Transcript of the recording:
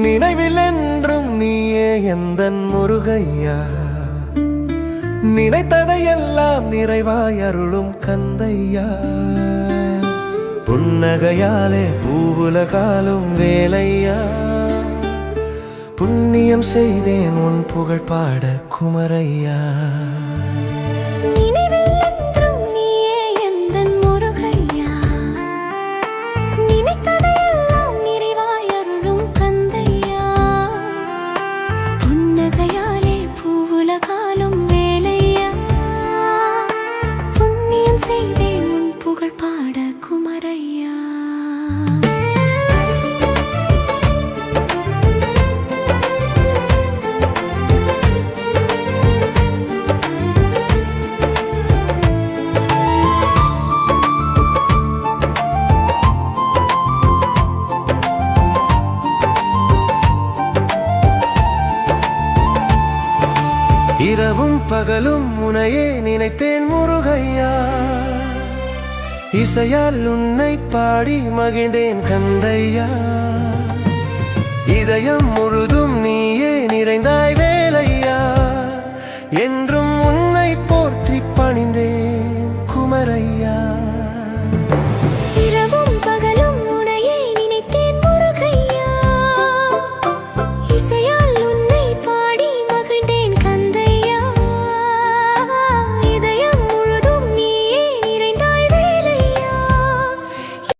நினைவில் என்றும் நீயே எந்தன் முருகையா, நினைத்ததையெல்லாம் நிறைவாய் அருளும் கந்தையா. புன்னகையாலே பூவுலகாலும் வேலையா, புண்ணியம் செய்தேன் உன் புகழ் பாட குமரையா. இரவும் பகலும் உனையே நினைத்தேன் முருகையா, இசையால் உன்னை பாடி மகிழ்ந்தேன் கந்தையா. இதயம் முழுதும் நீயே நிறைந்தாய்